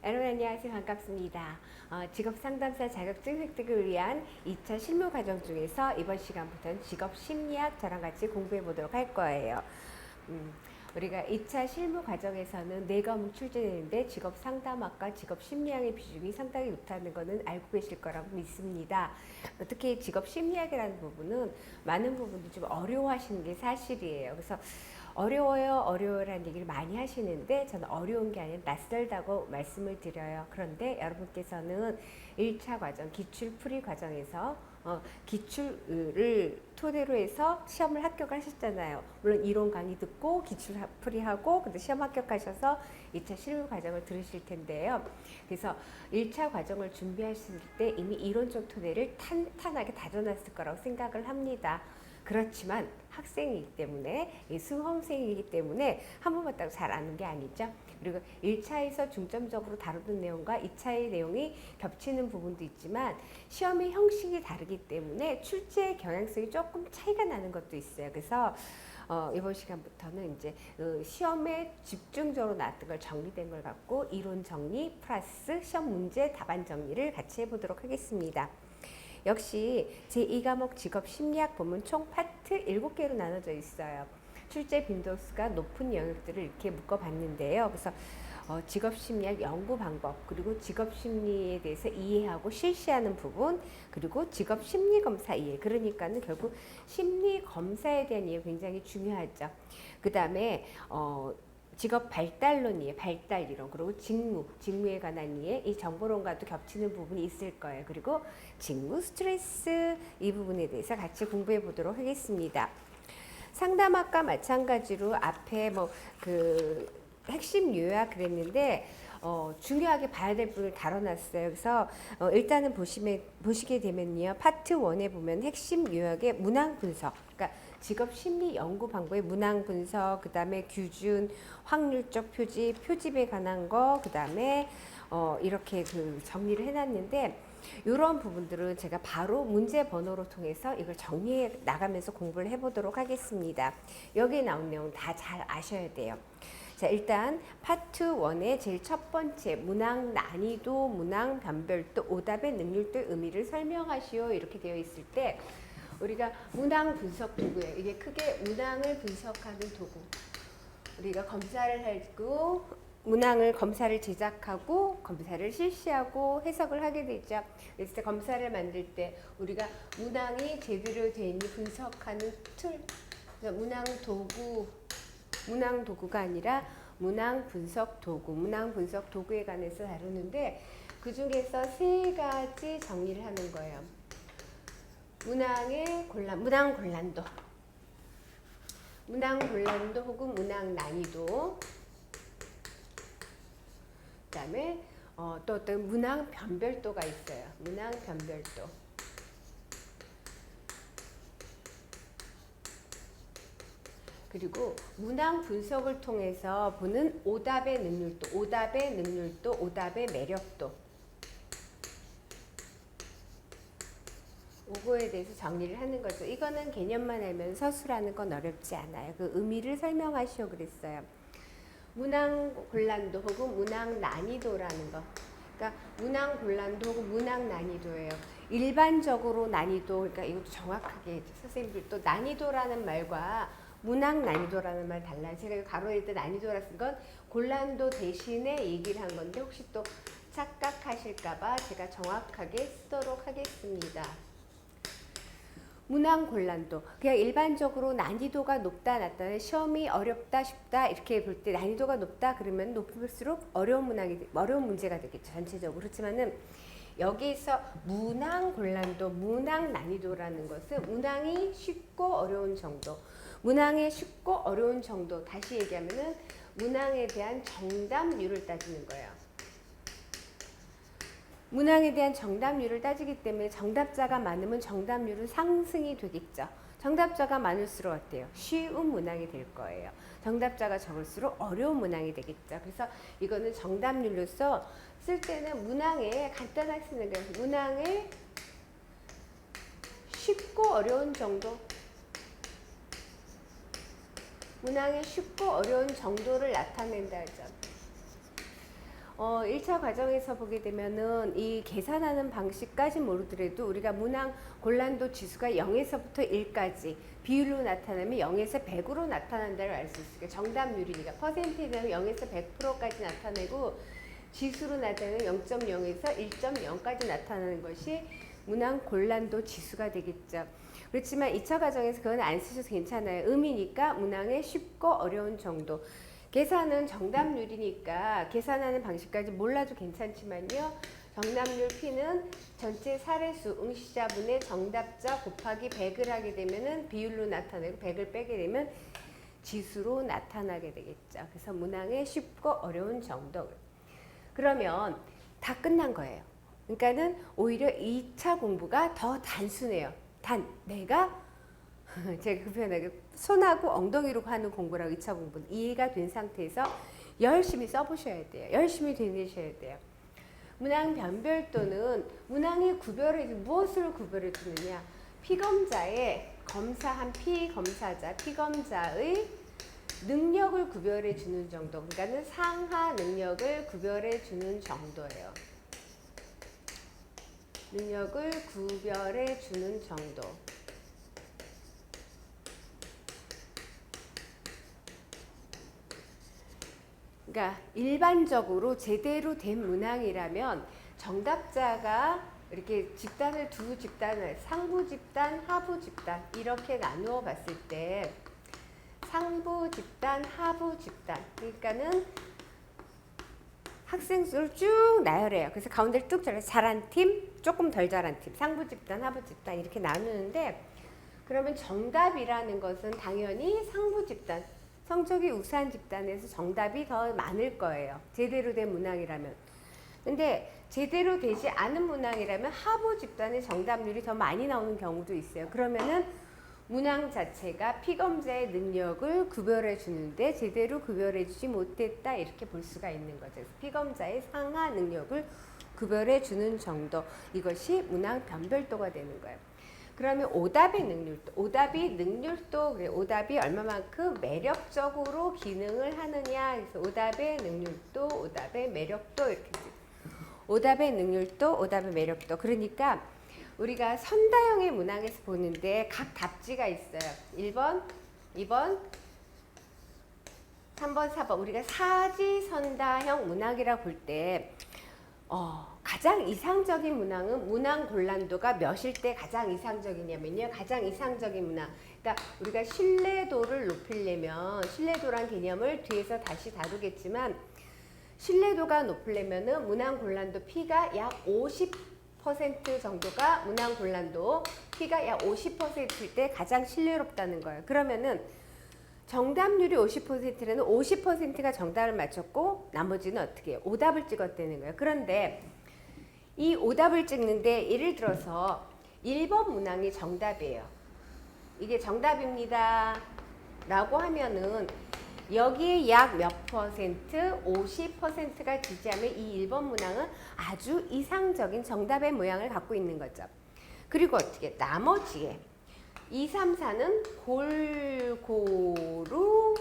여러분 안녕하세요. 반갑습니다. 직업상담사 자격증 획득을 위한 2차 실무 과정 중에서 이번 시간부터는 직업심리학 저랑 같이 공부해 보도록 할 거예요. 우리가 2차 실무 과정에서는 4과목 출제되는데 직업상담학과 직업심리학의 비중이 상당히 높다는 것은 알고 계실 거라고 믿습니다. 특히 직업심리학이라는 부분은 많은 부분들이 좀 어려워하시는 게 사실이에요. 그래서 어려워요라는 얘기를 많이 하시는데 저는 어려운 게 아니라 낯설다고 말씀을 드려요. 그런데 여러분께서는 1차 과정, 기출풀이 과정에서 기출을 토대로 해서 시험을 합격하셨잖아요. 물론 이론 강의 듣고 기출풀이하고 근데 시험 합격하셔서 2차 실무 과정을 들으실 텐데요. 그래서 1차 과정을 준비하실 때 이미 이론적 토대를 탄탄하게 다져놨을 거라고 생각을 합니다. 그렇지만 학생이기 때문에 수험생이기 때문에 한 번 봤다고 잘 아는 게 아니죠. 그리고 1차에서 중점적으로 다루는 내용과 2차의 내용이 겹치는 부분도 있지만 시험의 형식이 다르기 때문에 출제 경향성이 조금 차이가 나는 것도 있어요. 그래서 이번 시간부터는 이제 시험에 집중적으로 나왔던 걸 정리된 걸 갖고 이론 정리 플러스 시험 문제 답안 정리를 같이 해보도록 하겠습니다. 역시 제2과목 직업심리학 보면 총 파트 7개로 나눠져 있어요. 출제 빈도수가 높은 영역들을 이렇게 묶어봤는데요. 그래서 직업심리학 연구 방법, 그리고 직업심리에 대해서 이해하고 실시하는 부분, 그리고 직업심리검사 이해. 그러니까는 결국 심리검사에 대한 이해 굉장히 중요하죠. 그 다음에 직업 발달론 이해, 발달 이론, 그리고 직무에 관한 이해, 이 정보론과도 겹치는 부분이 있을 거예요. 그리고 직무 스트레스 이 부분에 대해서 같이 공부해 보도록 하겠습니다. 상담학과 마찬가지로 앞에 핵심 요약 그랬는데 중요하게 봐야 될 부분을 다뤄놨어요. 그래서 일단은 보시게 되면요. 파트 1에 보면 핵심 요약의 문항 분석, 그러니까 직업 심리 연구 방법의 문항 분석, 그 다음에 규준, 확률적 표집에 관한 거, 그 다음에 이렇게 정리를 해놨는데 이런 부분들은 제가 바로 문제 번호로 통해서 이걸 정리해 나가면서 공부를 해보도록 하겠습니다. 여기에 나온 내용 다 잘 아셔야 돼요. 자, 일단 파트 1의 제일 첫 번째 문항 난이도, 문항 변별도, 오답의 능률도 의미를 설명하시오 이렇게 되어 있을 때 우리가 문항 분석 도구예요. 이게 크게 문항을 분석하는 도구. 우리가 검사를 하고 문항을 검사를 제작하고 검사를 실시하고 해석을 하게 되죠. 그래서 때 검사를 만들 때 우리가 문항이 제대로 되어 있는 분석하는 툴, 문항 도구가 아니라 문항 분석 도구에 관해서 다루는데 그 중에서 3가지 정리를 하는 거예요. 문항 곤란도 혹은 문항 난이도, 그 다음에 또 어떤 문항 변별도가 있어요. 문항 변별도. 그리고 문항 분석을 통해서 보는 오답의 능률도, 오답의 매력도. 이거에 대해서 정리를 하는 거죠. 이거는 개념만 알면 서술하는 건 어렵지 않아요. 그 의미를 설명하시오 그랬어요. 문항 곤란도 혹은 문항 난이도라는 거. 그러니까 문항 곤란도 혹은 문항 난이도예요. 일반적으로 난이도, 그러니까 이것도 정확하게 선생님들 또 난이도라는 말과 문항 난이도라는 말 달라요. 제가 가로일 때 난이도라 쓴 건 곤란도 대신에 얘기를 한 건데 혹시 또 착각하실까봐 제가 정확하게 쓰도록 하겠습니다. 문항 곤란도, 그냥 일반적으로 난이도가 높다 낮다, 시험이 어렵다 쉽다 이렇게 볼 때 난이도가 높다 그러면 높을수록 어려운 문제가 되겠죠 전체적으로. 그렇지만은 여기서 문항 곤란도, 문항 난이도라는 것은 문항이 쉽고 어려운 정도, 문항의 쉽고 어려운 정도, 다시 얘기하면은 문항에 대한 정답률을 따지는 거예요. 문항에 대한 정답률을 따지기 때문에 정답자가 많으면 정답률은 상승이 되겠죠. 정답자가 많을수록 어때요? 쉬운 문항이 될 거예요. 정답자가 적을수록 어려운 문항이 되겠죠. 그래서 이거는 정답률로서 쓸 때는 문항에 간단하게 쓰는 거예요. 문항에 쉽고 어려운 정도, 문항의 쉽고 어려운 정도를 나타낸다 하죠. 1차 과정에서 보게 되면은 이 계산하는 방식까지 모르더라도 우리가 문항 곤란도 지수가 0에서부터 1까지 비율로 나타나면 0에서 100으로 나타난다를 알 수 있어요. 정답률이니까 퍼센트에 대한 0에서 100%까지 나타내고 지수로 나타내는 0.0에서 1.0까지 나타나는 것이 문항 곤란도 지수가 되겠죠. 그렇지만 2차 과정에서 그건 안 쓰셔도 괜찮아요. 의미니까 문항의 쉽고 어려운 정도. 계산은 정답률이니까 계산하는 방식까지 몰라도 괜찮지만요. 정답률 P는 전체 사례수 응시자분의 정답자 곱하기 100을 하게 되면은 비율로 나타내고 100을 빼게 되면 지수로 나타나게 되겠죠. 그래서 문항의 쉽고 어려운 정도. 그러면 다 끝난 거예요. 그러니까는 오히려 2차 공부가 더 단순해요. 내가 제가 그 표현하게 손하고 엉덩이로 하는 공부라고 2차 공부는 이해가 된 상태에서 열심히 써보셔야 돼요. 열심히 되내셔야 돼요. 문항 변별도는 문항의 구별을 무엇으로 구별해 주느냐? 피검자의 검사한 피검사자, 피검자의 능력을 구별해 주는 정도. 그러니까는 상하 능력을 구별해 주는 정도예요. 능력을 구별해 주는 정도. 그러니까 일반적으로 제대로 된 문항이라면 정답자가 이렇게 집단을 두 집단을 상부 집단, 하부 집단 이렇게 나누어 봤을 때 상부 집단, 하부 집단 그러니까는 학생 수를 쭉 나열해요. 그래서 가운데를 뚝 잘한 팀, 조금 덜 잘한 팀, 상부 집단, 하부 집단 이렇게 나누는데 그러면 정답이라는 것은 당연히 상부 집단, 성적이 우수한 집단에서 정답이 더 많을 거예요. 제대로 된 문항이라면. 근데 제대로 되지 않은 문항이라면 하부 집단의 정답률이 더 많이 나오는 경우도 있어요. 그러면은 문항 자체가 피검자의 능력을 구별해 주는데 제대로 구별해 주지 못했다 이렇게 볼 수가 있는 거죠. 그래서 피검자의 상하 능력을 구별해 주는 정도 이것이 문항 변별도가 되는 거예요. 그러면 오답의 능률도, 오답이 능률도 그래 오답이 얼마만큼 매력적으로 기능을 하느냐 그래서 오답의 능률도, 오답의 매력도 이렇게 오답의 능률도, 오답의 매력도 그러니까 우리가 선다형의 문항에서 보는데 각 답지가 있어요. 1번, 2번, 3번, 4번 우리가 사지선다형 문항이라고 볼 때 가장 이상적인 문항은 문항 곤란도가 몇일 때 가장 이상적이냐면요. 가장 이상적인 문항. 그러니까 우리가 신뢰도를 높이려면 신뢰도란 개념을 뒤에서 다시 다루겠지만 신뢰도가 높으려면은 문항 곤란도 P가 약 50% 정도가 문항 곤란도 P가 약 50%일 때 가장 신뢰롭다는 거예요. 그러면은 정답률이 50%라는 50%가 정답을 맞췄고 나머지는 어떻게 해요? 오답을 찍었다는 거예요. 그런데 이 오답을 찍는데 예를 들어서 1번 문항이 정답이에요. 이게 정답입니다. 라고 하면은 여기에 약 몇 퍼센트? 50%가 지지하면 이 1번 문항은 아주 이상적인 정답의 모양을 갖고 있는 거죠. 그리고 어떻게 나머지에 2, 3, 4는 골고루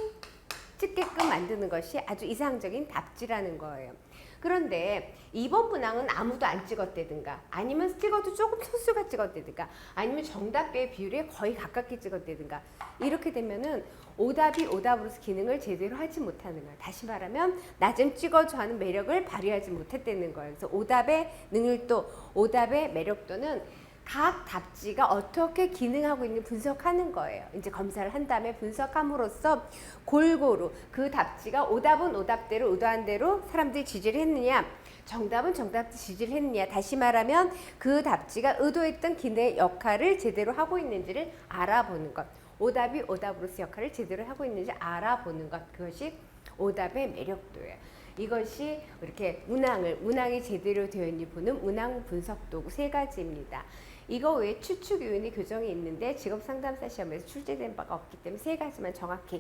찍게끔 만드는 것이 아주 이상적인 답지라는 거예요. 그런데 2번 문항은 아무도 안 찍었다든가 아니면 찍어도 조금 소수가 찍었다든가 아니면 정답의 비율에 거의 가깝게 찍었다든가 이렇게 되면은 오답이 오답으로서 기능을 제대로 하지 못하는 거예요. 다시 말하면 나 좀 찍어줘 하는 매력을 발휘하지 못했다는 거예요. 그래서 오답의 능률도, 오답의 매력도는 각 답지가 어떻게 기능하고 있는 분석하는 거예요. 이제 검사를 한 다음에 분석함으로써 골고루 그 답지가 오답은 오답대로 의도한 대로 사람들이 지지를 했느냐 정답은 정답대로 지지를 했느냐 다시 말하면 그 답지가 의도했던 기능의 역할을 제대로 하고 있는지를 알아보는 것 오답이 오답으로서 역할을 제대로 하고 있는지 알아보는 것 그것이 오답의 매력도예요. 이것이 이렇게 문항이 제대로 되어 있는지 보는 문항 분석 도구 세 가지입니다. 이거 외에 추측 요인의 교정이 있는데 직업상담사 시험에서 출제된 바가 없기 때문에 세 가지만 정확히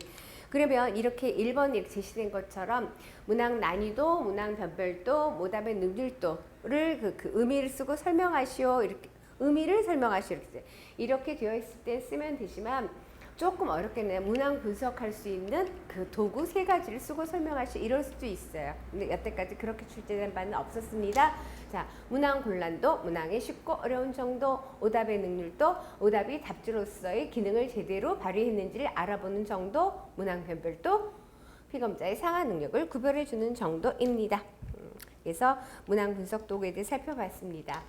그러면 이렇게 1번 이렇게 제시된 것처럼 문항 난이도, 문항 변별도, 오답의 능률도를 그 의미를 쓰고 설명하시오 이렇게 의미를 설명하시오 이렇게 되어 있을 때 쓰면 되지만 조금 어렵겠네요. 문항 분석할 수 있는 그 도구 세 가지를 쓰고 설명하시 이럴 수도 있어요. 근데 여태까지 그렇게 출제된 바는 없었습니다. 자, 문항 곤란도, 문항의 쉽고 어려운 정도, 오답의 능률도, 오답이 답지로서의 기능을 제대로 발휘했는지를 알아보는 정도, 문항 변별도, 피검자의 상하 능력을 구별해 주는 정도입니다. 그래서 문항 분석 도구에 대해 살펴봤습니다.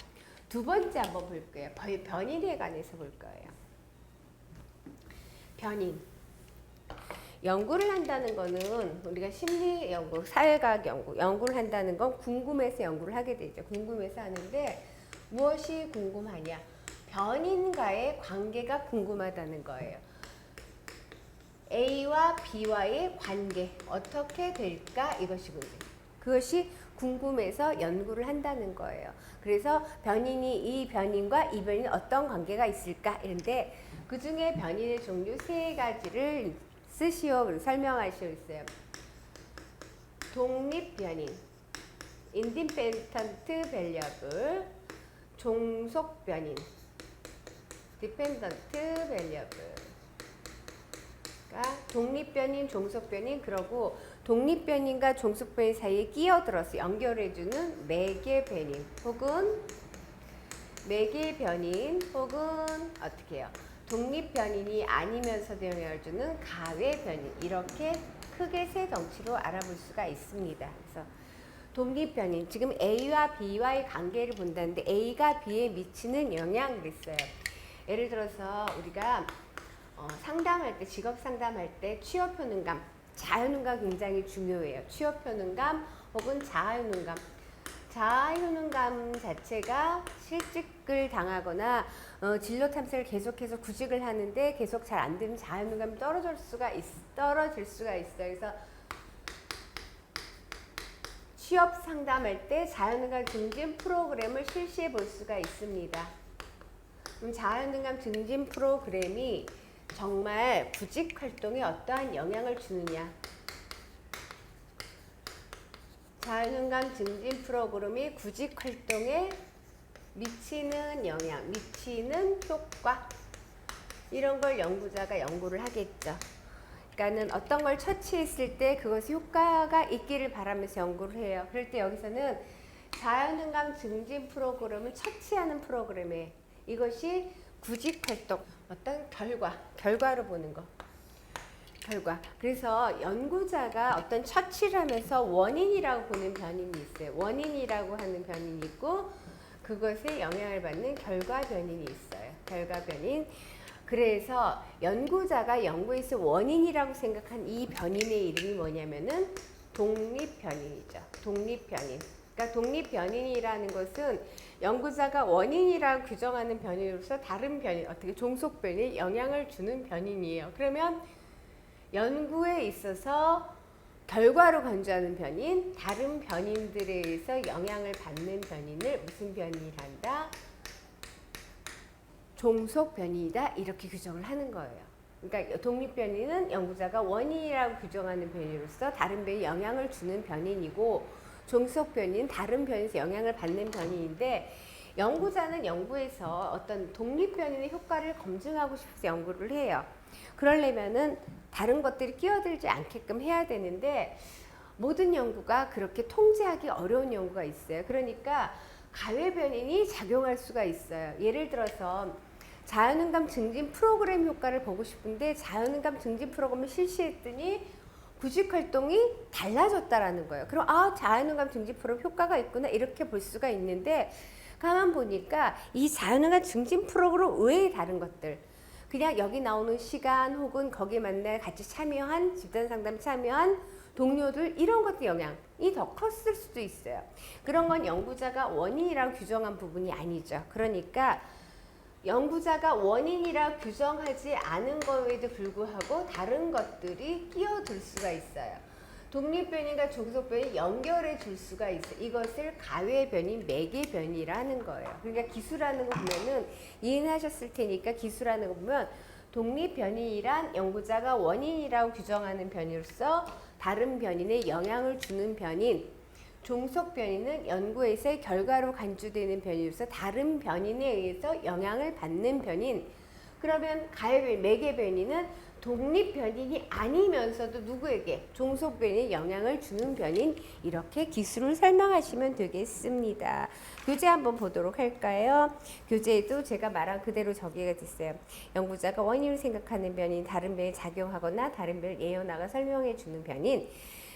두 번째 한번 볼 거예요. 변인에 관해서 볼 거예요. 변인. 연구를 한다는 거는 우리가 심리 연구, 사회과학 연구를 한다는 건 궁금해서 연구를 하게 되죠. 궁금해서 하는데 무엇이 궁금하냐? 변인과의 관계가 궁금하다는 거예요. A와 B와의 관계 어떻게 될까? 이것이 문제. 그것이 궁금해서 연구를 한다는 거예요. 그래서 이 변인과 이 변인 어떤 관계가 있을까? 이런데 그 중에 변인의 종류 세 가지를 쓰시오, 설명하시오 있어요. 독립 변인, independent variable, 종속 변인, dependent variable. 독립 변인, 종속 변인, 그러고 독립 변인과 종속 변인 사이에 끼어들어서 연결해주는 매개 변인, 혹은 매개 변인, 혹은 어떻게 해요? 독립 변인이 아니면서도 영향을 주는 가외 변인, 이렇게 크게 세 덩치로 알아볼 수가 있습니다. 그래서 독립 변인, 지금 A와 B와의 관계를 본다는데 A가 B에 미치는 영향을 했어요. 예를 들어서 우리가 상담할 때, 직업 상담할 때 취업 효능감, 자효능감 굉장히 중요해요. 취업 효능감 혹은 자아효능감. 자아효능감 자체가 실직을 당하거나 진로 탐색을 계속해서 구직을 하는데 계속 잘 안 되면 자아효능감이 떨어질 수가 있어요. 그래서 취업 상담할 때 자아효능감 증진 프로그램을 실시해 볼 수가 있습니다. 그럼 자아효능감 증진 프로그램이 정말 구직 활동에 어떠한 영향을 주느냐? 자아효능감 증진 프로그램이 구직 활동에 미치는 영향, 미치는 효과, 이런 걸 연구자가 연구를 하겠죠. 그러니까는 어떤 걸 처치했을 때 그것이 효과가 있기를 바라면서 연구를 해요. 그럴 때 여기서는 자아효능감 증진 프로그램을 처치하는 프로그램에 이것이 구직 활동, 어떤 결과로 보는 거. 그래서 연구자가 어떤 처치를 하면서 원인이라고 보는 변인이 있어요. 원인이라고 하는 변인이 있고 그것에 영향을 받는 결과 변인이 있어요. 결과 변인. 그래서 연구자가 연구에서 원인이라고 생각한 이 변인의 이름이 뭐냐면은 독립 변인이죠. 독립 변인. 그러니까 독립 변인이라는 것은 연구자가 원인이라고 규정하는 변인으로서 다른 변인, 어떻게 종속 변인에 영향을 주는 변인이에요. 그러면 연구에 있어서 결과로 간주하는 변인, 다른 변인들에 의해서 영향을 받는 변인을 무슨 변인이란다? 종속 변인이다, 이렇게 규정을 하는 거예요. 그러니까 독립 변인은 연구자가 원인이라고 규정하는 변인으로서 다른 변인에 영향을 주는 변인이고, 종속 변인은 다른 변인에서 영향을 받는 변인인데, 연구자는 연구에서 어떤 독립 변인의 효과를 검증하고 싶어서 연구를 해요. 그러려면은 다른 것들이 끼어들지 않게끔 해야 되는데 모든 연구가 그렇게 통제하기 어려운 연구가 있어요. 그러니까 가외 변인이 작용할 수가 있어요. 예를 들어서 자아효능감 증진 프로그램 효과를 보고 싶은데 자아효능감 증진 프로그램을 실시했더니 구직 활동이 달라졌다라는 거예요. 그럼 자아효능감 증진 프로그램 효과가 있구나, 이렇게 볼 수가 있는데 가만 보니까 이 자아효능감 증진 프로그램 외에 다른 것들, 그냥 여기 나오는 시간 혹은 거기에 만나 같이 참여한, 집단 상담 참여한 동료들, 이런 것들 영향이 더 컸을 수도 있어요. 그런 건 연구자가 원인이라고 규정한 부분이 아니죠. 그러니까 연구자가 원인이라 규정하지 않은 거에도 불구하고 다른 것들이 끼어들 수가 있어요. 독립 변인과 종속 변인 연결해 줄 수가 있어요. 이것을 가외 변인, 매개 변이라는 거예요. 그러니까 기수라는 거 보면은 이해는 하셨을 테니까, 기수라는 거 보면 독립 변인이란 연구자가 원인이라고 규정하는 변이로서 다른 변인에 영향을 주는 변인, 종속 변인은 연구에서의 결과로 간주되는 변이로서 다른 변인에 의해서 영향을 받는 변인, 그러면 가해변, 매개변이는 독립 변인이 아니면서도 누구에게? 종속 변이에 영향을 주는 변인, 이렇게 기술을 설명하시면 되겠습니다. 교재 한번 보도록 할까요? 교재에도 제가 말한 그대로 적기가 됐어요. 연구자가 원인을 생각하는 변인, 다른 변이 작용하거나 다른 변을 예언하거나 설명해 주는 변인.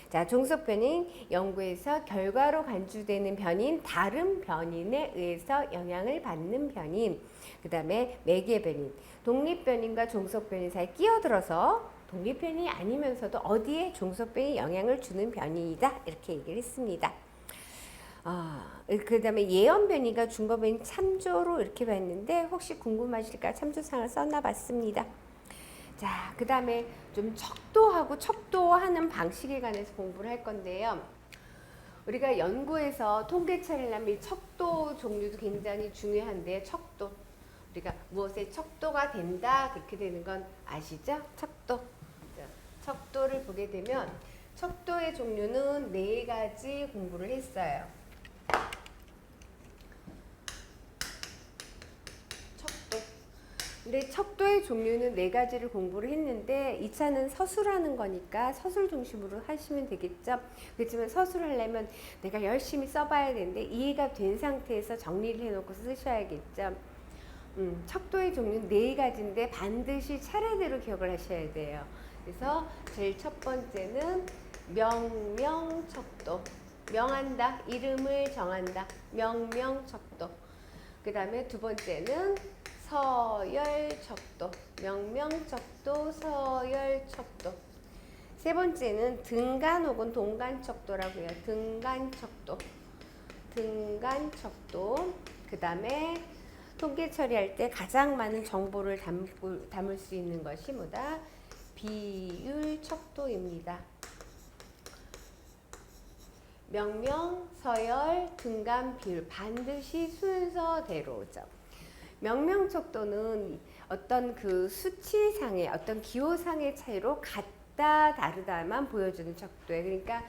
자, 종속 변인, 연구에서 결과로 간주되는 변인, 다른 변인에 의해서 영향을 받는 변인. 그 다음에 매개 변인, 독립 변인과 종속 변인 사이에 끼어들어서 독립 변인이 아니면서도 어디에 종속 변인이 영향을 주는 변인이다, 이렇게 얘기를 했습니다. 그 다음에 예언 변인과 중거 변인 참조로 이렇게 봤는데 혹시 궁금하실까 참조상을 썼나 봤습니다. 자, 그 다음에 좀 척도하고 척도하는 방식에 관해서 공부를 할 건데요. 우리가 연구에서 통계 처리를 하면 척도 종류도 굉장히 중요한데, 척도. 우리가 무엇에 척도가 된다, 그렇게 되는 건 아시죠? 척도. 척도를 보게 되면 척도의 종류는 4가지 공부를 했어요. 근데 척도의 종류는 4가지를 공부를 했는데 2차는 서술하는 거니까 서술 중심으로 하시면 되겠죠. 그렇지만 서술을 하려면 내가 열심히 써봐야 되는데 이해가 된 상태에서 정리를 해놓고 쓰셔야겠죠. 척도의 종류는 4가지인데 반드시 차례대로 기억을 하셔야 돼요. 그래서 제일 첫 번째는 명명척도. 명한다, 이름을 정한다. 명명척도. 그 다음에 두 번째는 서열척도, 명명척도, 서열척도. 세 번째는 등간 혹은 동간척도라고 해요. 등간척도, 등간척도. 그 다음에 통계 처리할 때 가장 많은 정보를 담을 수 있는 것이 뭐다? 비율척도입니다. 명명, 서열, 등간, 비율 반드시 순서대로죠. 명명척도는 어떤 그 수치상의 어떤 기호상의 차이로 같다 다르다만 보여주는 척도예요. 그러니까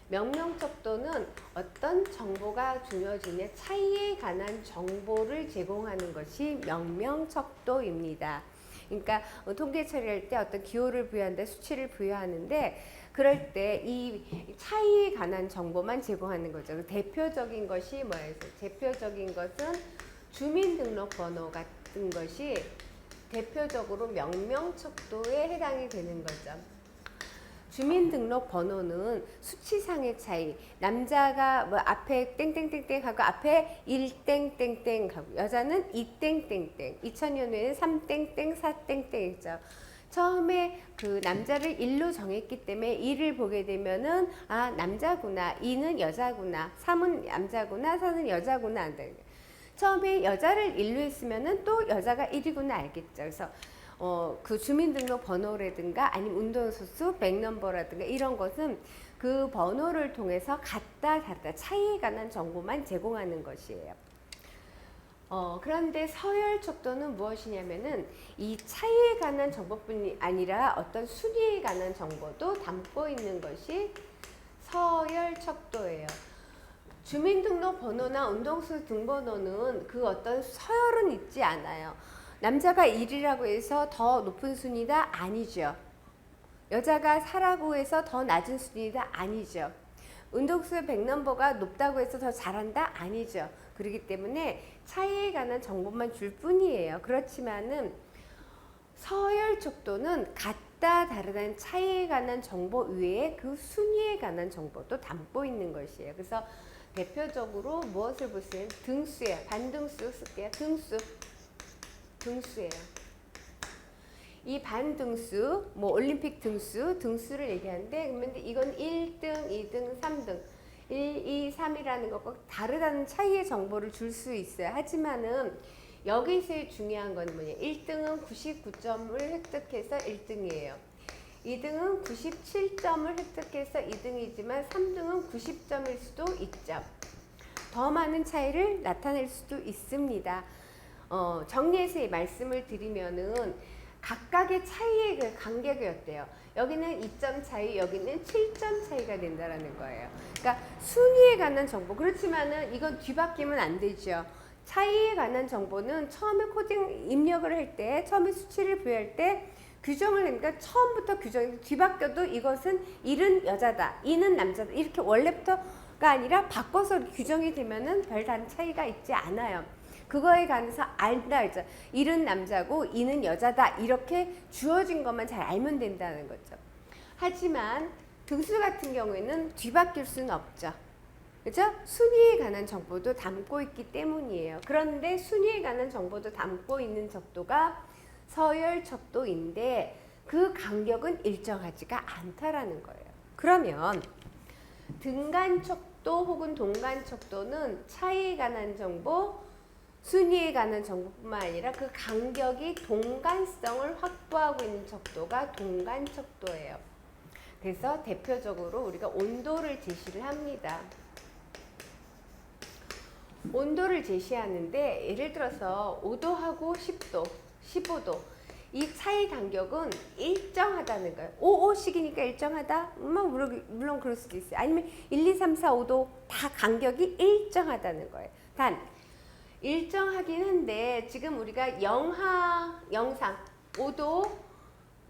명명척도는 어떤 정보가 중요해지냐 차이에 관한 정보를 제공하는 것이 명명척도입니다. 그러니까 통계 처리할 때 어떤 기호를 부여하는데 수치를 부여하는데 그럴 때 이 차이에 관한 정보만 제공하는 거죠. 대표적인 것이 뭐예요? 대표적인 것은 주민등록번호 같은 것이 대표적으로 명명척도에 해당이 되는 거죠. 주민등록번호는 수치상의 차이, 남자가 뭐 앞에 땡땡땡땡 하고 앞에 1땡땡땡 하고 여자는 2땡땡땡, 2000년에는 3땡땡, 4땡땡 있죠. 처음에 그 남자를 1로 정했기 때문에 2를 보게 되면은 아 남자구나, 2는 여자구나, 3은 남자구나, 4는 여자구나. 처음에 여자를 1로 했으면은 또 여자가 1이구나 알겠죠. 그래서 그 주민등록 번호라든가 아니면 운전수수, 백넘버라든가 이런 것은 그 번호를 통해서 같다 다르다 차이에 관한 정보만 제공하는 것이에요. 그런데 서열척도는 무엇이냐면은 이 차이에 관한 정보뿐이 아니라 어떤 순위에 관한 정보도 담고 있는 것이 서열척도예요. 주민등록 번호나 운동수 등번호는 그 어떤 서열은 있지 않아요. 남자가 1이라고 해서 더 높은 순위다? 아니죠. 여자가 4라고 해서 더 낮은 순위다? 아니죠. 운동수 100넘버가 높다고 해서 더 잘한다? 아니죠. 그렇기 때문에 차이에 관한 정보만 줄 뿐이에요. 그렇지만은 서열척도는 같다 다르다는 차이에 관한 정보 외에 그 순위에 관한 정보도 담고 있는 것이에요. 그래서 대표적으로 무엇을 보세요? 등수예요. 반등수 쓸게요. 등수예요. 이 반등수, 뭐 올림픽 등수를 얘기하는데 그러면 이건 1등, 2등, 3등, 1, 2, 3이라는 것과 다르다는 차이의 정보를 줄 수 있어요. 하지만은 여기서 중요한 건 뭐냐? 1등은 99점을 획득해서 1등이에요. 2등은 97점을 획득해서 2등이지만 3등은 90점일 수도 있죠. 더 많은 차이를 나타낼 수도 있습니다. 정리해서 말씀을 드리면은 각각의 차이의 그 간격이 어때요? 여기는 2점 차이, 여기는 7점 차이가 된다라는 거예요. 그러니까 순위에 관한 정보. 그렇지만은 이건 뒤바뀌면 안 되죠. 차이에 관한 정보는 처음에 코딩 입력을 할 때, 처음에 수치를 부여할 때 규정을 하니까 처음부터 규정이 뒤바뀌어도 이것은 일은 여자다, 이는 남자다 이렇게 원래부터가 아니라 바꿔서 규정이 되면은 별다른 차이가 있지 않아요. 그거에 관해서 알다 이제 일은 남자고 이는 여자다 이렇게 주어진 것만 잘 알면 된다는 거죠. 하지만 등수 같은 경우에는 뒤바뀔 수는 없죠. 그죠? 순위에 관한 정보도 담고 있기 때문이에요. 그런데 순위에 관한 정보도 담고 있는 척도가 서열 척도인데 그 간격은 일정하지가 않다라는 거예요. 그러면 등간 척도 혹은 동간 척도는 차이에 관한 정보, 순위에 관한 정보뿐만 아니라 그 간격이 동간성을 확보하고 있는 척도가 동간 척도예요. 그래서 대표적으로 우리가 온도를 제시를 합니다. 온도를 제시하는데 예를 들어서 5도하고 10도, 15도 이 차이 간격은 일정하다는 거예요. 5식이니까 일정하다? 물론 그럴 수도 있어요. 아니면 1, 2, 3, 4, 5도 다 간격이 일정하다는 거예요. 단 일정하긴 한데 지금 우리가 영상 5도,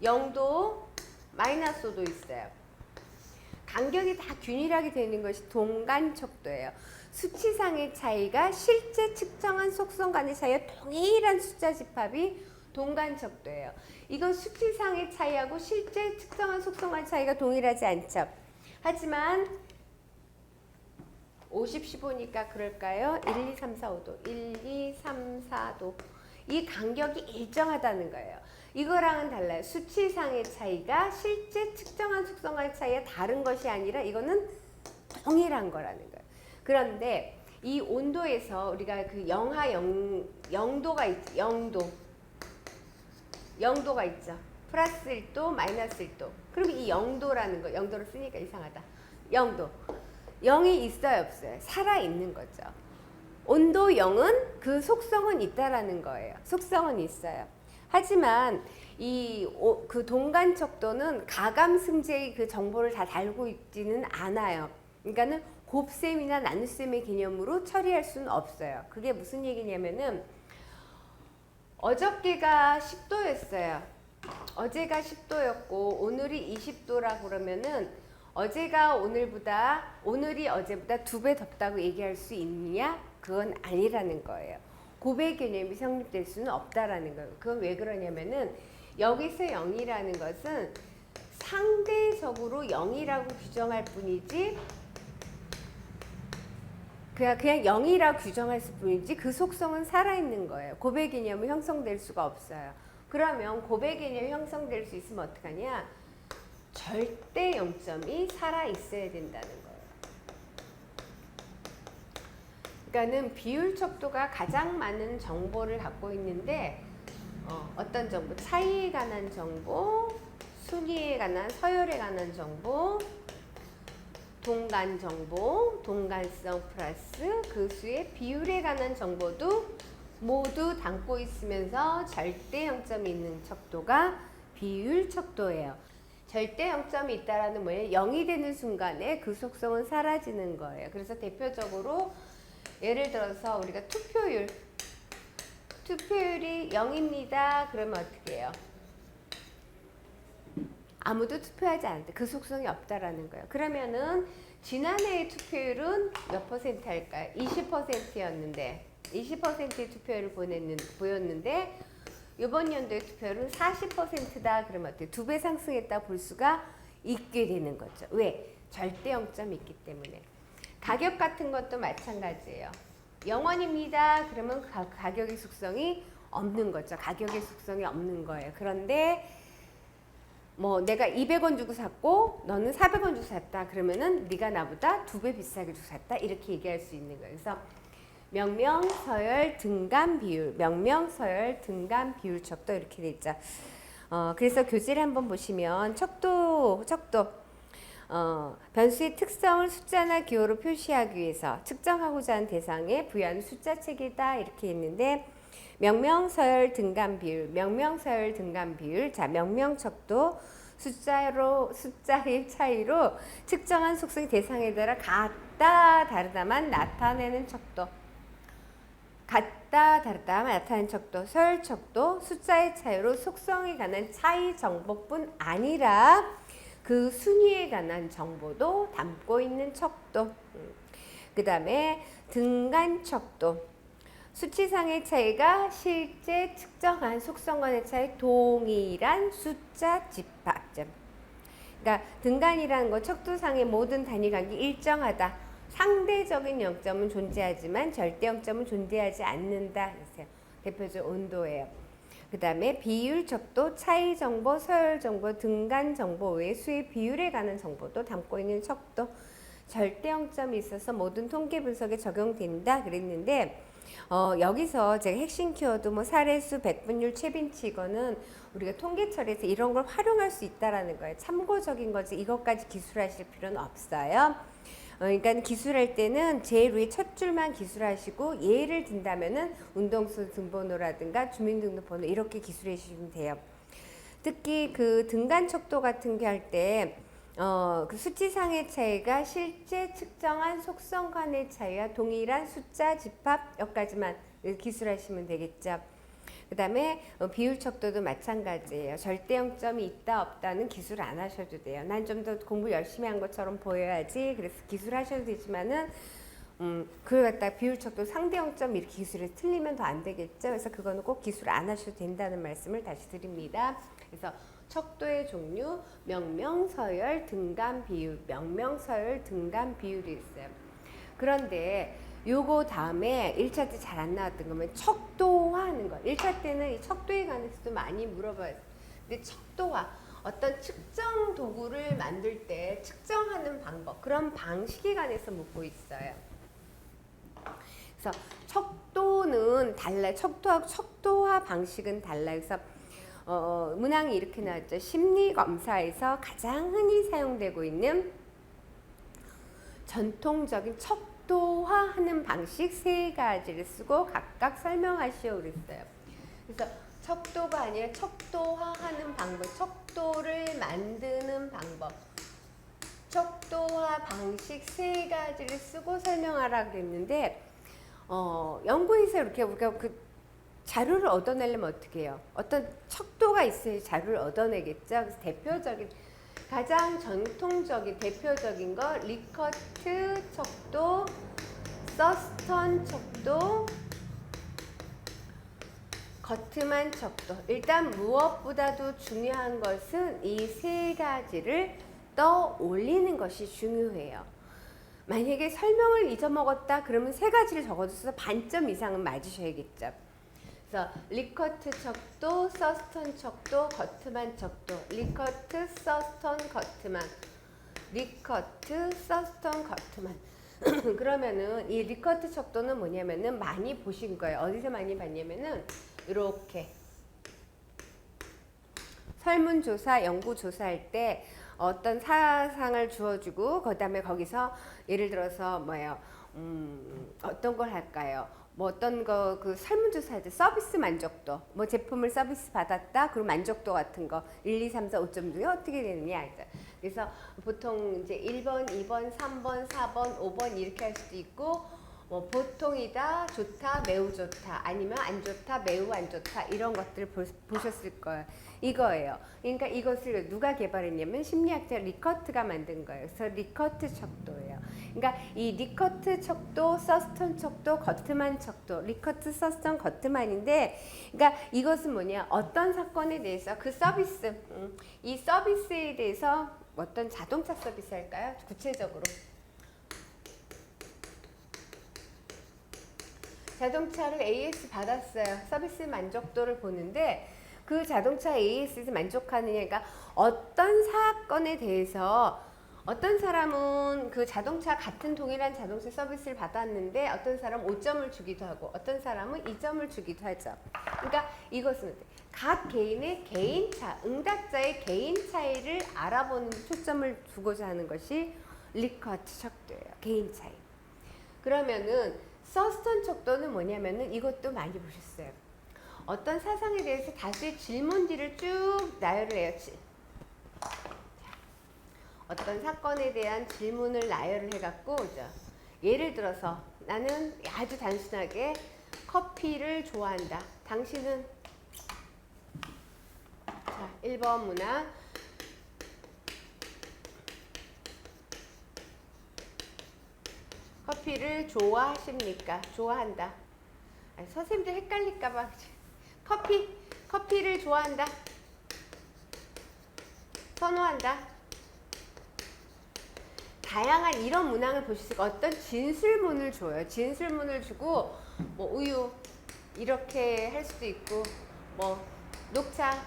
0도, 마이너스 5도 있어요. 간격이 다 균일하게 되는 것이 동간 척도예요. 수치상의 차이가 실제 측정한 속성 간의 차이와 동일한 숫자 집합이 동간 척도예요. 이건 수치상의 차이하고 실제 측정한 속성 간의 차이가 동일하지 않죠. 하지만 50, 15니까 그럴까요? 1, 2, 3, 4, 5도 1, 2, 3, 4도 이 간격이 일정하다는 거예요. 이거랑은 달라요. 수치상의 차이가 실제 측정한 속성 간의 차이가 다른 것이 아니라 이거는 동일한 거라는 거예요. 그런데 이 온도에서 우리가 그 영하 0도가 있죠. 0도가 있죠. 플러스 1도, 마이너스 1도. 그럼 이 0도라는 거, 0도를 쓰니까 이상하다. 0도. 0이 있어요, 없어요? 살아있는 거죠. 온도 0은 그 속성은 있다라는 거예요. 속성은 있어요. 하지만 그 동간 척도는 가감 승제의 그 정보를 다 달고 있지는 않아요. 그러니까는 곱셈이나 나눗셈의 개념으로 처리할 수는 없어요. 그게 무슨 얘기냐면은 어저께가 10도였어요. 어제가 10도였고 오늘이 20도라 그러면은 오늘이 어제보다 2배 덥다고 얘기할 수 있느냐? 그건 아니라는 거예요. 곱의 개념이 성립될 수는 없다라는 거예요. 그건 왜 그러냐면은 여기서 0이라는 것은 상대적으로 0이라고 규정할 뿐이지 그냥 0이라고 규정할 뿐이지 그 속성은 살아있는 거예요. 곱의 개념이 형성될 수가 없어요. 그러면 곱의 개념이 형성될 수 있으면 어떡하냐? 절대 0점이 살아있어야 된다는 거예요. 그러니까는 비율 척도가 가장 많은 정보를 갖고 있는데 어떤 정보? 차이에 관한 정보, 순위에 관한, 서열에 관한 정보, 동간 정보, 동간성 플러스 그 수의 비율에 관한 정보도 모두 담고 있으면서 절대 0점이 있는 척도가 비율 척도예요. 절대 0점이 있다라는 뭐예요? 0이 되는 순간에 그 속성은 사라지는 거예요. 그래서 대표적으로 예를 들어서 우리가 투표율이 0입니다. 그러면 어떻게 해요? 아무도 투표하지 않는데 그 속성이 없다라는 거예요. 그러면은 지난해의 투표율은 몇 퍼센트 할까요? 20%였는데 20%의 투표율을 보였는데 이번 연도의 투표율은 40%다. 그러면 어때요? 2배 상승했다 볼 수가 있게 되는 거죠. 왜? 절대 0점이 있기 때문에. 가격 같은 것도 마찬가지예요. 0원입니다. 그러면 가격의 속성이 없는 거죠. 가격의 속성이 없는 거예요. 그런데 뭐 내가 200원 주고 샀고 너는 400원 주고 샀다. 그러면은 네가 나보다 2배 비싸게 주고 샀다. 이렇게 얘기할 수 있는 거예요. 그래서 명명, 서열, 등간 비율, 명명, 서열, 등간 비율 척도 이렇게 돼 있죠. 그래서 교재를 한번 보시면 척도 변수의 특성을 숫자나 기호로 표시하기 위해서 측정하고자 하는 대상에 부여하는 숫자 체계다 이렇게 했는데 명명, 서열, 등간 비율, 명명, 서열, 등간 비율. 자, 명명 척도 숫자의 차이로 측정한 속성의 대상에 따라 같다 다르다만 나타내는 척도. 같다, 다르다 나타나는 척도, 서열 척도, 숫자의 차이로 속성에 관한 차이 정보뿐 아니라 그 순위에 관한 정보도 담고 있는 척도. 그 다음에 등간 척도. 수치상의 차이가 실제 측정한 속성간의 차이 동일한 숫자 집합점. 그러니까 등간이라는 거 척도상의 모든 단위 관계 일정하다. 상대적인 영점은 존재하지만 절대 영점은 존재하지 않는다. 대표적 온도예요. 그 다음에 비율 척도, 차이 정보, 서열 정보, 등간 정보 외에 수의 비율에 관한 정보도 담고 있는 척도. 절대 영점이 있어서 모든 통계 분석에 적용된다 그랬는데 여기서 제가 핵심 키워드 뭐 사례수, 백분율, 최빈치 이거는 우리가 통계처리에서 이런 걸 활용할 수 있다라는 거예요. 참고적인 거지 이것까지 기술하실 필요는 없어요. 그러니까 기술할 때는 제일 위에 첫 줄만 기술하시고 예를 든다면은 운동수 등번호라든가 주민등록번호 이렇게 기술해 주시면 돼요. 특히 그 등간 척도 같은 게 할 때 그 수치상의 차이가 실제 측정한 속성 간의 차이와 동일한 숫자 집합 여기까지만 기술하시면 되겠죠. 그 다음에 비율 척도도 마찬가지예요. 절대 영점이 있다 없다는 기술 안 하셔도 돼요. 난 좀 더 공부 열심히 한 것처럼 보여야지. 그래서 기술하셔도 되지만은 그걸 갖다 비율 척도 상대 영점 이렇게 기술이 틀리면 더 안 되겠죠. 그래서 그거는 꼭 기술 안 하셔도 된다는 말씀을 다시 드립니다. 그래서 척도의 종류, 명명, 서열, 등간, 비율, 명명, 서열, 등간, 비율이 있어요. 그런데 요거 다음에 1차 때 잘 안 나왔던 거면 척도화 하는 거. 1차 때는 이 척도에 관해서도 많이 물어봐요. 근데 척도화, 어떤 측정 도구를 만들 때 측정하는 방법, 그런 방식에 관해서 묻고 있어요. 그래서 척도는 달라요. 척도화 방식은 달라요. 그래서 문항이 이렇게 나왔죠. 심리검사에서 가장 흔히 사용되고 있는 전통적인 척도화하는 방식 세 가지를 쓰고 각각 설명하시오 그랬어요. 그래서 척도가 아니라 척도화하는 방법, 척도를 만드는 방법, 척도화 방식 세 가지를 쓰고 설명하라 그랬는데 연구에서 이렇게 우리가 그 자료를 얻어내려면 어떻게 해요? 어떤 척도가 있어야 자료를 얻어내겠죠. 그래서 대표적인 가장 전통적인 대표적인 거 리커트 척도, 서스턴 척도, 거트만 척도. 일단 무엇보다도 중요한 것은 이 세 가지를 떠올리는 것이 중요해요. 만약에 설명을 잊어먹었다 그러면 세 가지를 적어줘서 반점 이상은 맞으셔야겠죠. 그래서 리커트 척도, 서스턴 척도, 거트만 척도. 리커트, 서스턴, 거트만. 리커트, 서스턴, 거트만. 그러면은 이 리커트 척도는 뭐냐면은 많이 보신 거예요. 어디서 많이 봤냐면은 이렇게 설문조사, 연구조사할 때 어떤 사상을 주어주고 그다음에 거기서 예를 들어서 뭐예요? 어떤 걸 할까요? 뭐 어떤 거 그 설문조사할 때 서비스 만족도, 뭐 제품을 서비스 받았다, 그리고 만족도 같은 거 1, 2, 3, 4, 5점 중에 어떻게 되느냐. 그래서 보통 이제 1번, 2번, 3번, 4번, 5번 이렇게 할 수도 있고 뭐 보통이다, 좋다, 매우 좋다, 아니면 안 좋다, 매우 안 좋다 이런 것들을 보셨을 거예요. 이거예요. 그러니까 이것을 누가 개발했냐면 심리학자 리커트가 만든 거예요. 그래서 리커트 척도예요. 그러니까 이 리커트 척도, 서스턴 척도, 거트만 척도, 리커트, 서스턴, 거트만인데, 그러니까 이것은 뭐냐? 어떤 사건에 대해서 그 서비스, 이 서비스에 대해서 어떤 자동차 서비스 할까요? 구체적으로. 자동차를 AS 받았어요. 서비스 만족도를 보는데 그 자동차 AS에서 만족하느냐가 어떤 사건에 대해서 어떤 사람은 그 자동차 같은 동일한 자동차 서비스를 받았는데 어떤 사람은 5점을 주기도 하고 어떤 사람은 2점을 주기도 하죠. 그러니까 이것은 각 개인의 개인차, 응답자의 개인 차이를 알아보는 초점을 두고자 하는 것이 리커트 척도예요. 개인 차이. 그러면은 서스턴 척도는 뭐냐면은 이것도 많이 보셨어요. 어떤 사상에 대해서 다수의 질문지를 쭉 나열을 해요. 어떤 사건에 대한 질문을 나열을 해갖고 예를 들어서 나는 아주 단순하게 커피를 좋아한다. 당신은 자, 1번 문항 커피를 좋아하십니까? 좋아한다. 아니, 선생님들 헷갈릴까봐 커피를 좋아한다. 선호한다. 다양한 이런 문항을 보실 수 있고 어떤 진술문을 줘요. 진술문을 주고 뭐 우유 이렇게 할 수도 있고 뭐 녹차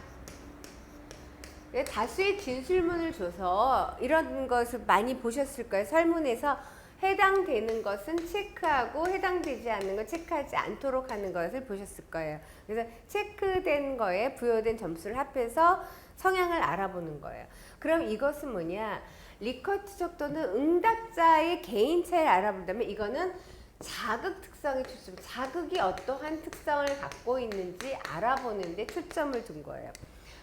다수의 진술문을 줘서 이런 것을 많이 보셨을 거예요. 설문에서 해당되는 것은 체크하고 해당되지 않는 건 체크하지 않도록 하는 것을 보셨을 거예요. 그래서 체크된 거에 부여된 점수를 합해서 성향을 알아보는 거예요. 그럼 이것은 뭐냐? 리커트 척도는 응답자의 개인 차이를 알아본다면 이거는 자극 특성에 초점, 자극이 어떠한 특성을 갖고 있는지 알아보는 데 초점을 둔 거예요.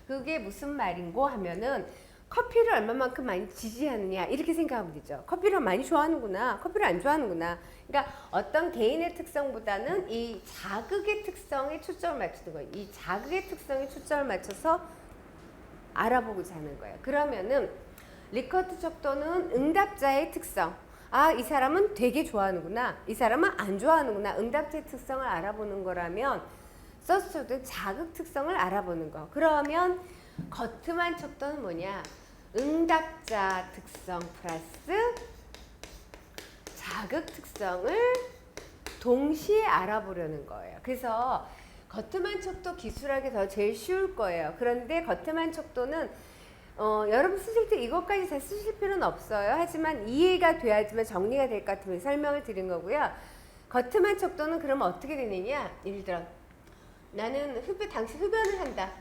그게 무슨 말인고 하면은 커피를 얼마만큼 많이 지지하느냐 이렇게 생각하면 되죠. 커피를 많이 좋아하는구나, 커피를 안 좋아하는구나. 그러니까 어떤 개인의 특성보다는 이 자극의 특성에 초점을 맞추는 거예요. 이 자극의 특성에 초점을 맞춰서 알아보고자 하는 거예요. 그러면은 리커트 척도는 응답자의 특성. 아, 이 사람은 되게 좋아하는구나. 이 사람은 안 좋아하는구나. 응답자의 특성을 알아보는 거라면 서스도 자극 특성을 알아보는 거. 그러면 거트만 척도는 뭐냐? 응답자 특성 플러스 자극 특성을 동시에 알아보려는 거예요. 그래서 거트만 척도 기술하기 더 제일 쉬울 거예요. 그런데 거트만 척도는 여러분 쓰실 때 이것까지 다 쓰실 필요는 없어요. 하지만 이해가 돼야지만 정리가 될 것 같으면 설명을 드린 거고요. 거트만 척도는 그러면 어떻게 되느냐? 예를 들어 나는 당신 흡연을 한다.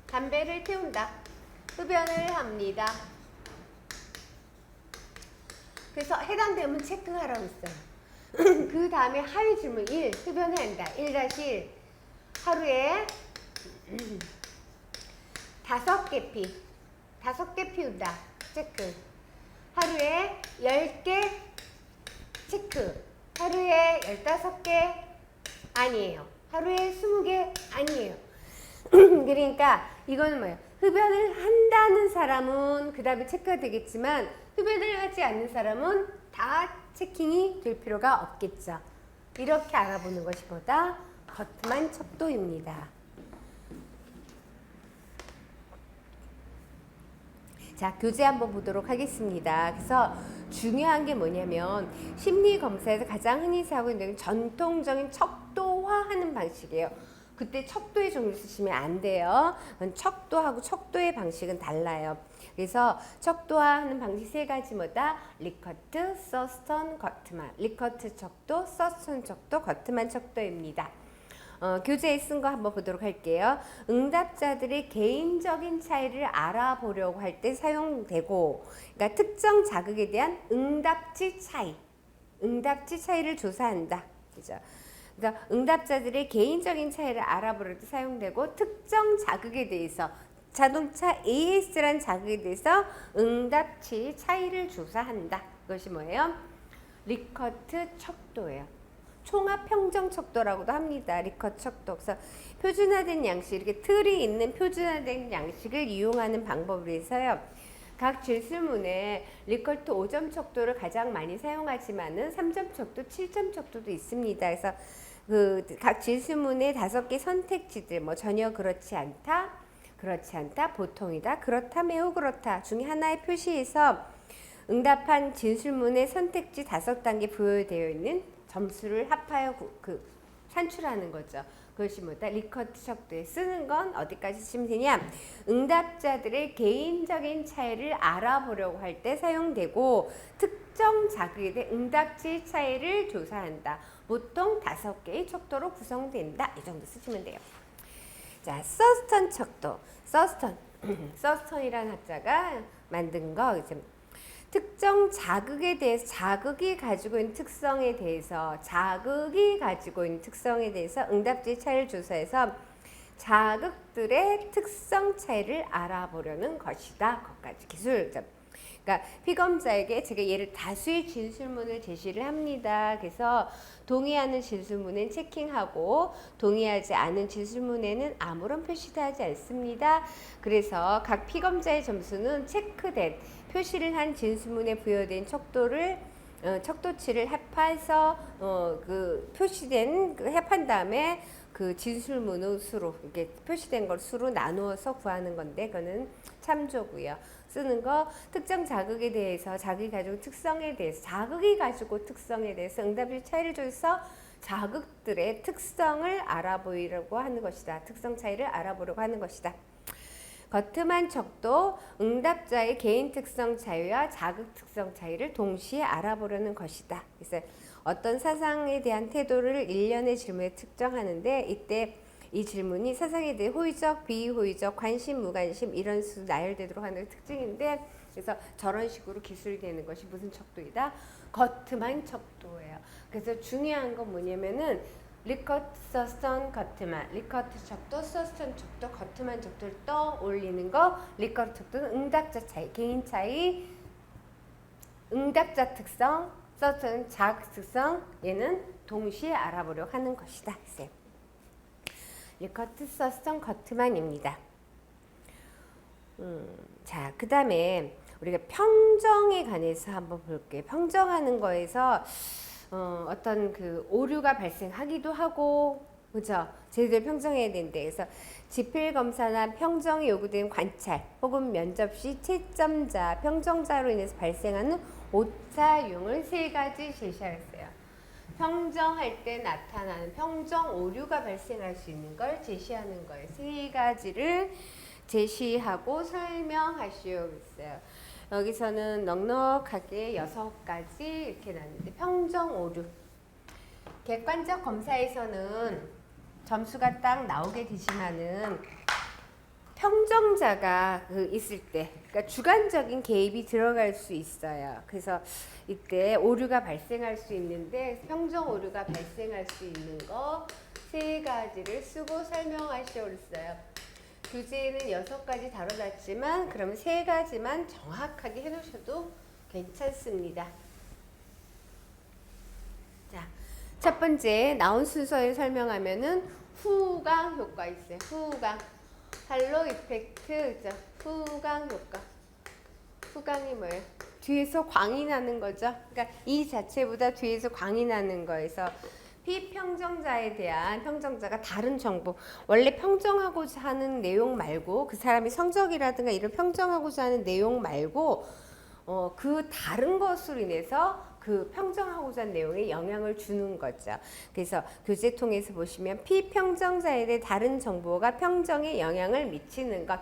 담배를 태운다. 흡연을 합니다. 그래서 해당되면 체크하라고 했어요. 그 다음에 하위 질문 1. 흡연을 한다. 1-1. 하루에 5개 피운다. 체크. 하루에 10개 체크. 하루에 15개 아니에요. 하루에 20개 아니에요. 그러니까 이거는 뭐예요? 흡연을 한다는 사람은 그 다음에 체크가 되겠지만 흡연을 하지 않는 사람은 다 체킹이 될 필요가 없겠죠. 이렇게 알아보는 것이 보다 거트만 척도입니다. 자, 교재 한번 보도록 하겠습니다. 그래서 중요한 게 뭐냐면 심리 검사에서 가장 흔히 사용하고 있는 전통적인 척도화하는 방식이에요. 그때 척도의 종류 쓰시면 안 돼요. 척도하고 척도의 방식은 달라요. 그래서 척도화하는 방식 3가지마다 리커트, 서스턴, 거트만. 리커트 척도, 서스턴 척도, 거트만 척도입니다. 교재에 쓴 거 한번 보도록 할게요. 응답자들의 개인적인 차이를 알아보려고 할 때 사용되고, 그러니까 특정 자극에 대한 응답치 차이를 조사한다. 그죠? 그래서 응답자들의 개인적인 차이를 알아보려 때 사용되고, 특정 자극에 대해서 자동차 AS라는 자극에 대해서 응답치 차이를 조사한다. 그것이 뭐예요? 리커트 척도예요. 총합 평정 척도라고도 합니다. 리커트 척도. 그래서 표준화된 양식, 이렇게 틀이 있는 표준화된 양식을 이용하는 방법을 위해서요. 각 질술문에 리커트 5점 척도를 가장 많이 사용하지만은 3점 척도, 7점 척도도 있습니다. 그래서 그 각 질술문의 5개 선택지들, 뭐 전혀 그렇지 않다, 그렇지 않다, 보통이다, 그렇다, 매우 그렇다 중에 하나의 표시에서 응답한 진술문의 선택지 5단계 부여되어 있는 점수를 합하여 산출하는 거죠. 그것이 뭐다? 리커트 척도에 쓰는 건 어디까지 쓰시면 되냐? 응답자들의 개인적인 차이를 알아보려고 할 때 사용되고 특정 자극에 대해 응답치 차이를 조사한다. 보통 5개의 척도로 구성된다. 이 정도 쓰시면 돼요. 자, 서스턴 척도. 서스턴이라는 학자가 만든 거 이제 특정 자극에 대해서 자극이 가지고 있는 특성에 대해서 응답지의 차이를 조사해서 자극들의 특성 차이를 알아보려는 것이다. 거기까지 기술. 그러니까 그러니까 피검자에게 제가 얘를 다수의 진술문을 제시를 합니다. 그래서 동의하는 진술문은 체킹하고 동의하지 않은 진술문에는 아무런 표시도 하지 않습니다. 그래서 각 피검자의 점수는 체크된 표시를 한 진술문에 부여된 척도치를 합해서 그 표시된 합한 다음에 그 진술문의 수로 이게 표시된 걸 수로 나누어서 구하는 건데 그거는 참조고요. 쓰는 거 특정 자극에 대해서 자극이 가지고 특성에 대해서 자극이 가지고 특성에 대해서 응답의 차이를 줘서 자극들의 특성을 알아보려고 하는 것이다. 특성 차이를 알아보려고 하는 것이다. 거트만 척도 응답자의 개인 특성 차이와 자극 특성 차이를 동시에 알아보려는 것이다. 그래서 어떤 사상에 대한 태도를 일련의 질문에 특정하는데 이때 이 질문이 사상에 대해 호의적, 비호의적, 관심, 무관심 이런 식으로 나열되도록 하는 특징인데 그래서 저런 식으로 기술이 되는 것이 무슨 척도이다? 거트만 척도예요. 그래서 중요한 건 뭐냐면은 리커트, 서스턴, 거트만, 리커트 척도, 서스턴 척도, 거트만 척도를 떠올리는 거. 리커트 척도는 응답자 차이, 개인 차이, 응답자 특성, 서스턴은 자극 특성, 얘는 동시에 알아보려고 하는 것이다. 리커트, 서스턴, 거트만입니다. 자, 그 다음에 우리가 평정에 관해서 한번 볼게요. 평정하는 거에서 어떤 그 오류가 발생하기도 하고, 그죠? 제대로 평정해야 되는데, 그래서 지필 검사나 평정이 요구된 관찰 혹은 면접 시 채점자, 평정자로 인해서 발생하는 오차용을 세 가지 제시하였어요. 평정할 때 나타나는 평정 오류가 발생할 수 있는 걸 제시하는 거예요. 세 가지를 제시하고 설명하시오 있어요. 여기서는 넉넉하게 6가지 이렇게 나왔는데 평정 오류. 객관적 검사에서는 점수가 딱 나오게 되지만은 평정자가 있을 때, 그러니까 주관적인 개입이 들어갈 수 있어요. 그래서 이때 오류가 발생할 수 있는데 평정 오류가 발생할 수 있는 거 세 가지를 쓰고 설명하시오 그랬어요. 교재에는 6가지 다뤄놨지만 그러면 3가지만 정확하게 해놓으셔도 괜찮습니다. 자, 첫 번째 나온 순서에 설명하면은 후광 효과 있어요. 후광. 할로 이펙트, 그죠? 후광 효과. 후광이 뭐예요? 뒤에서 광이 나는 거죠. 그러니까 이 자체보다 뒤에서 광이 나는 거에서 피평정자에 대한 평정자가 다른 정보, 원래 평정하고자 하는 내용 말고 그 사람이 성적이라든가 이런 평정하고자 하는 내용 말고 그 다른 것으로 인해서 그 평정하고자 하는 내용에 영향을 주는 거죠. 그래서 교재 통해서 보시면 피평정자에 대해 다른 정보가 평정에 영향을 미치는 것,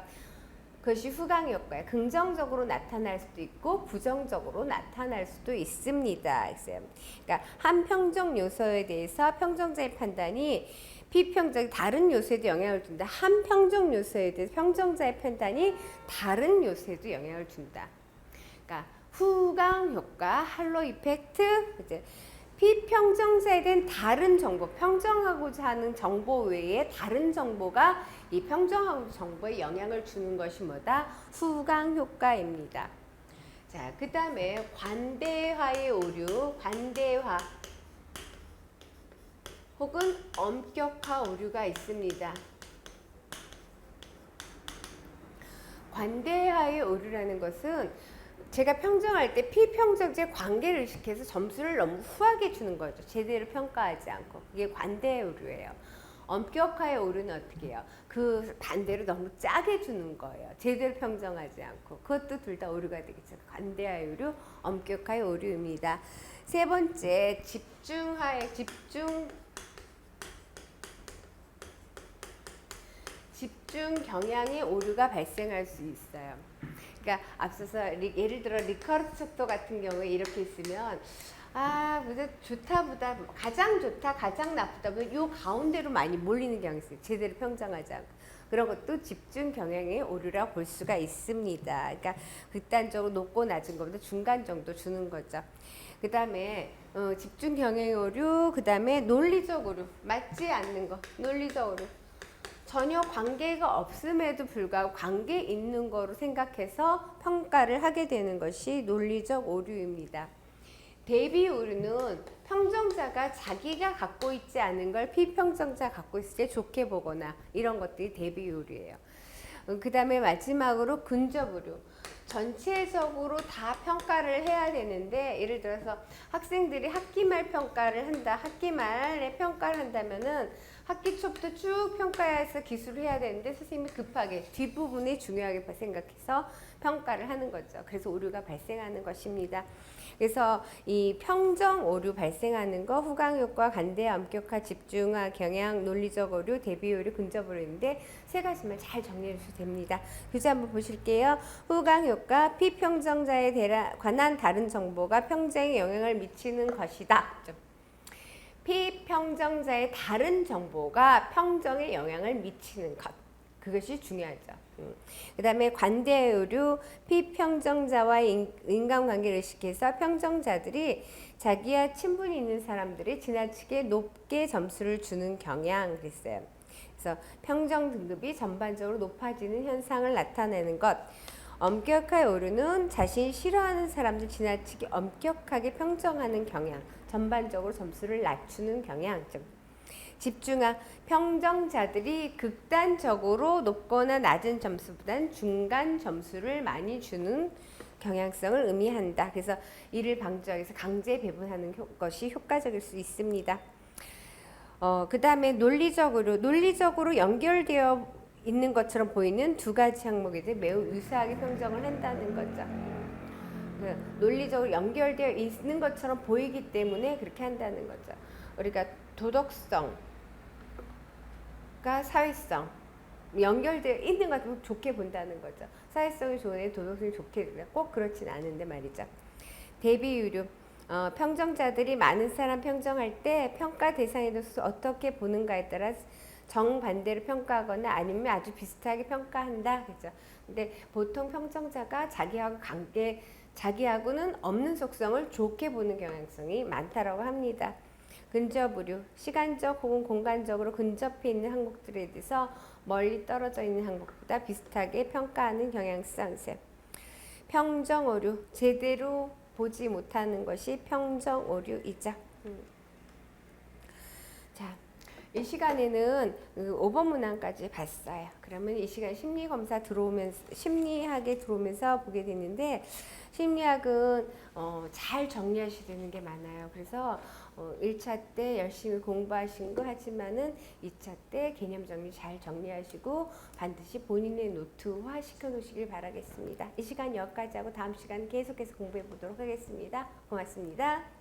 그것이 후광 효과예요. 긍정적으로 나타날 수도 있고 부정적으로 나타날 수도 있습니다. 그러니까 한 평정 요소에 대해서 평정자의 판단이 피평정 다른 요소에도 영향을 준다. 한 평정 요소에 대해서 평정자의 판단이 다른 요소에도 영향을 준다. 그러니까 후광 효과, 할로 이펙트, 이제 피평정자에 대한 다른 정보, 평정하고자 하는 정보 외에 다른 정보가 이 평정하고자 정보에 영향을 주는 것이 뭐다? 후광 효과입니다. 자, 그 다음에 관대화의 오류, 관대화 혹은 엄격화 오류가 있습니다. 관대화의 오류라는 것은 제가 평정할 때 피평정자의 관계를 의식해서 점수를 너무 후하게 주는 거죠. 제대로 평가하지 않고. 그게 관대의 오류예요. 엄격화의 오류는 어떻게 해요? 그 반대로 너무 짜게 주는 거예요. 제대로 평정하지 않고. 그것도 둘 다 오류가 되겠죠. 관대화의 오류, 엄격화의 오류입니다. 세 번째, 집중 경향의 오류가 발생할 수 있어요. 그러니까 앞서서 예를 들어 리커트 척도 같은 경우에 이렇게 있으면 좋다 보다 가장 좋다 가장 나쁘다 요 가운데로 많이 몰리는 경향이 있어요. 제대로 평정하지 않고. 그런 것도 집중 경향의 오류라고 볼 수가 있습니다. 그러니까 극단적으로 높고 낮은 것보다 중간 정도 주는 거죠. 그 다음에 집중 경향의 오류, 그 다음에 논리적 오류, 맞지 않는 거, 논리적 오류. 전혀 관계가 없음에도 불구하고 관계 있는 거로 생각해서 평가를 하게 되는 것이 논리적 오류입니다. 대비 오류는 평정자가 자기가 갖고 있지 않은 걸 피평정자가 갖고 있을 때 좋게 보거나 이런 것들이 대비 오류예요. 그 다음에 마지막으로 근접 오류. 전체적으로 다 평가를 해야 되는데 예를 들어서 학생들이 학기말 평가를 한다. 학기말에 평가를 한다면은 학기 초부터 쭉 평가해서 기술을 해야 되는데 선생님이 급하게 뒷부분이 중요하게 생각해서 평가를 하는 거죠. 그래서 오류가 발생하는 것입니다. 그래서 이 평정 오류 발생하는 거 후강 효과, 간대, 엄격화, 집중화, 경향, 논리적 오류, 대비 오류, 근접 오류인데 세 가지만 잘 정리해 주셔도 됩니다. 교재 한번 보실게요. 후강 효과, 피평정자에 관한 다른 정보가 평정에 영향을 미치는 것이다. 피평정자의 다른 정보가 평정에 영향을 미치는 것. 그것이 중요하죠. 그 다음에 관대 오류, 피평정자와의 인간관계를 의식해서 평정자들이 자기와 친분이 있는 사람들이 지나치게 높게 점수를 주는 경향 그랬어요. 그래서 평정 등급이 전반적으로 높아지는 현상을 나타내는 것. 엄격한 오류는 자신이 싫어하는 사람들 지나치게 엄격하게 평정하는 경향, 전반적으로 점수를 낮추는 경향. 집중화, 평정자들이 극단적으로 높거나 낮은 점수보다는 중간 점수를 많이 주는 경향성을 의미한다. 그래서 이를 방지하기 위해서 강제 배분하는 것이 효과적일 수 있습니다. 그 다음에 논리적으로 연결되어 있는 것처럼 보이는 두 가지 항목에 매우 유사하게 평정을 한다는 거죠. 논리적으로 연결되어 있는 것처럼 보이기 때문에 그렇게 한다는 거죠. 우리가 도덕성과 사회성 연결되어 있는 것 같으면 좋게 본다는 거죠. 사회성이 좋은데 도덕성이 좋게 꼭 그렇진 않은데 말이죠. 대비유류 평정자들이 많은 사람 평정할 때 평가 대상에 대해서 어떻게 보는가에 따라 정반대로 평가하거나 아니면 아주 비슷하게 평가한다. 그죠? 근데 보통 평정자가 자기하고는 없는 속성을 좋게 보는 경향성이 많다라고 합니다. 근접 오류, 시간적 혹은 공간적으로 근접해 있는 항목들에 대해서 멀리 떨어져 있는 항목보다 비슷하게 평가하는 경향성. 평정 오류, 제대로 보지 못하는 것이 평정 오류이죠. 자, 이 시간에는 5번 문항까지 봤어요. 그러면 이 시간 심리검사 심리학에 들어오면서 보게 되는데 심리학은 잘 정리하셔야 되는 게 많아요. 그래서 1차 때 열심히 공부하신 거 하지만은 2차 때 개념 정리 잘 정리하시고 반드시 본인의 노트화 시켜 놓으시길 바라겠습니다. 이 시간 여기까지 하고 다음 시간 계속해서 공부해 보도록 하겠습니다. 고맙습니다.